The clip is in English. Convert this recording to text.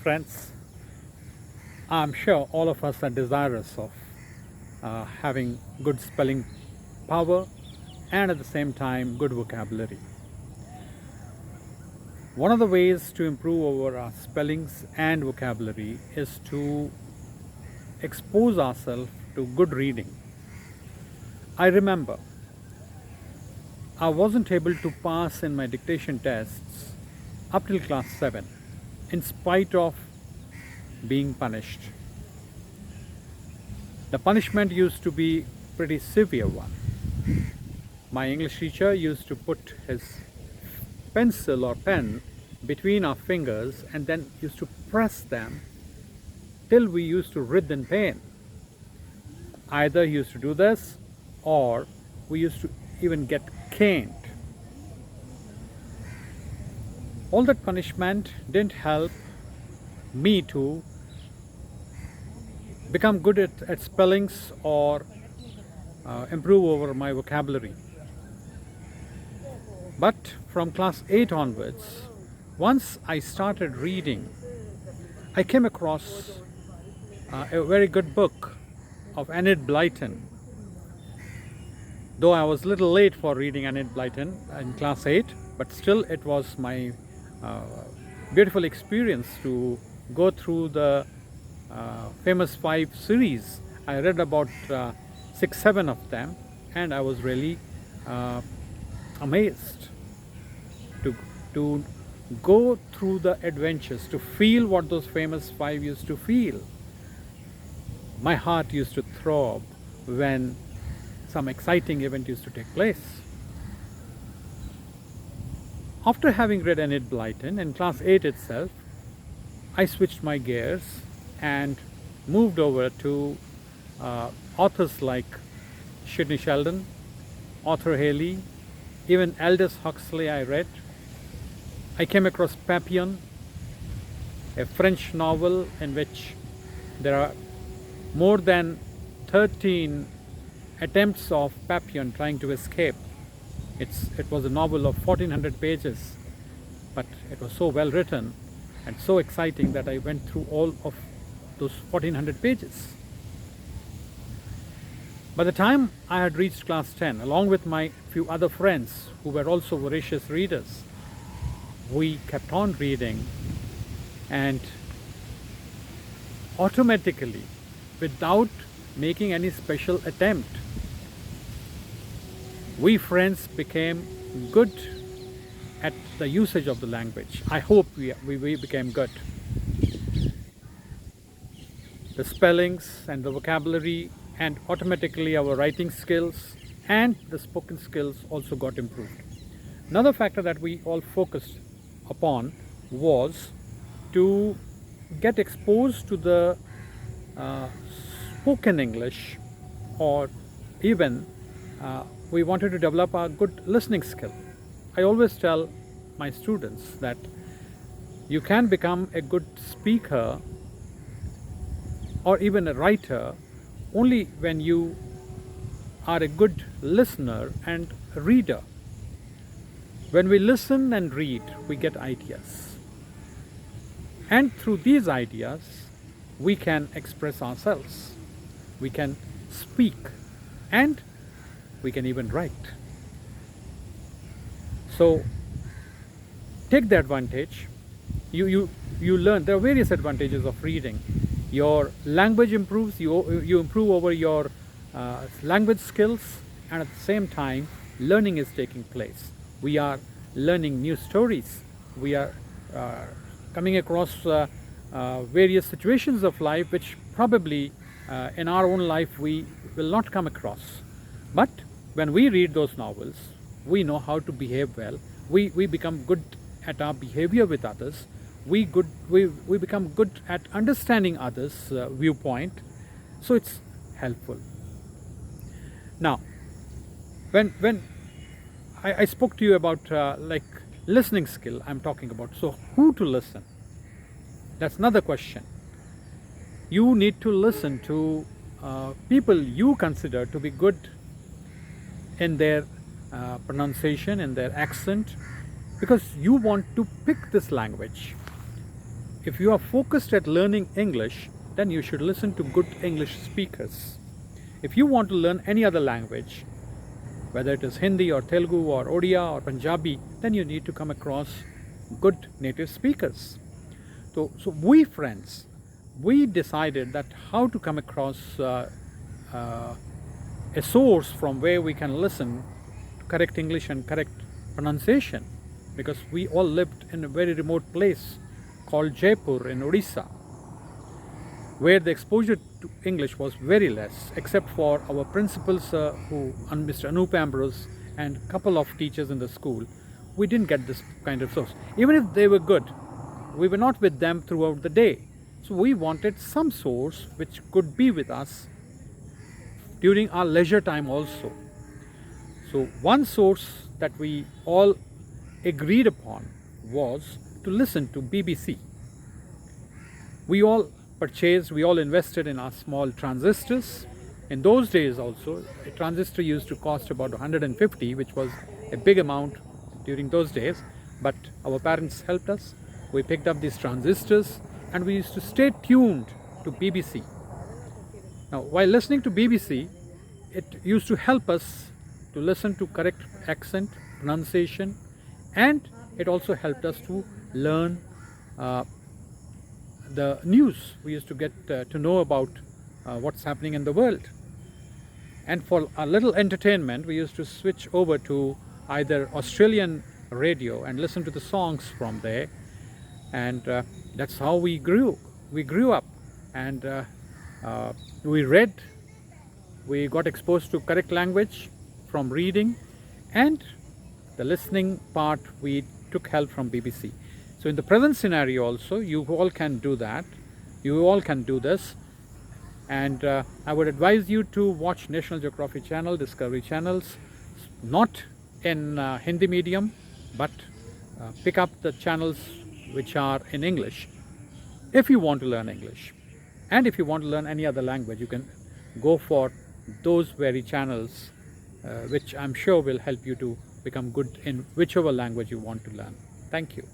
friends. I'm sure all of us are desirous of having good spelling power and at the same time good vocabulary. One of the ways to improve our spellings and vocabulary is to expose ourselves to good reading. I remember I wasn't able to pass in my dictation tests up till class 7 in spite of being punished. The punishment used to be pretty severe one. My English teacher used to put his pencil or pen between our fingers and then used to press them till we used to writhe in pain. Either he used to do this or we used to even get caned. All that punishment didn't help me to become good at spellings or improve over my vocabulary. But from class 8 onwards, once I started reading, I came across a very good book of Enid Blyton. Though I was a little late for reading Enid Blyton in class 8, but still it was my beautiful experience to go through the famous 5 series. I read about 6-7 of them and I was really amazed to go through the adventures, to feel what those famous 5 used to feel. My heart used to throb when some exciting event used to take place. After having read Enid Blyton in class 8 itself, I switched my gears and moved over to authors like Sidney Sheldon, Arthur Haley, even Aldous Huxley I read. I came across Papillon, a French novel in which there are more than 13 attempts of Papillon trying to escape. It was a novel of 1400 pages, but it was so well written and so exciting that I went through all of those 1400 pages. By the time I had reached class 10, along with my few other friends who were also voracious readers, we kept on reading, and automatically, without making any special attempt, we friends became good at the usage of the language. I hope we became good. The spellings and the vocabulary and automatically our writing skills and the spoken skills also got improved. Another factor that we all focused upon was to get exposed to the spoken English, or even we wanted to develop a good listening skill. I always tell my students that you can become a good speaker or even a writer only when you are a good listener and reader. When we listen and read, we get ideas. And through these ideas, we can express ourselves. We can speak and we can even write. So take the advantage. You learn. There are various advantages of reading. Your language improves. You improve over your language skills, and at the same time, learning is taking place. We are learning new stories. We are coming across various situations of life which probably in our own life we will not come across. But when we read those novels, we know how to behave well. We become good at our behavior with others. We become good at understanding others' viewpoint. So it's helpful. Now, when I spoke to you about like listening skill, I'm talking about. So who to listen? That's another question. You need to listen to people you consider to be good in their pronunciation, in their accent, because you want to pick this language. if you are focused at learning English, then you should listen to good English speakers. If you want to learn any other language, whether it is Hindi or Telugu or Odia or Punjabi, then you need to come across good native speakers. So we friends, we decided that how to come across a source from where we can listen to correct English and correct pronunciation, because we all lived in a very remote place called Jaipur in Odisha, where the exposure to English was very less, except for our principals, Mr. Anup Ambrose, and a couple of teachers in the school. We didn't get this kind of source. Even if they were good, we were not with them throughout the day. So we wanted some source which could be with us during our leisure time also. So one source that we all agreed upon was to listen to BBC. We all invested in our small transistors. In those days also, a transistor used to cost about 150, which was a big amount during those days, but our parents helped us. We picked up these transistors and we used to stay tuned to BBC. Now, while listening to BBC, it used to help us to listen to correct accent, pronunciation, and it also helped us to learn the news. We used to get to know about what's happening in the world. And for a little entertainment, we used to switch over to either Australian radio and listen to the songs from there. And that's how we grew. We grew up, and we read. We got exposed to correct language from reading, and the listening part we took help from BBC. So in the present scenario also, you all can do that. You all can do this. And I would advise you to watch National Geographic Channel, Discovery channels, not in Hindi medium, but pick up the channels which are in English if you want to learn English. And if you want to learn any other language, you can go for those very channels, which I'm sure will help you to become good in whichever language you want to learn. Thank you.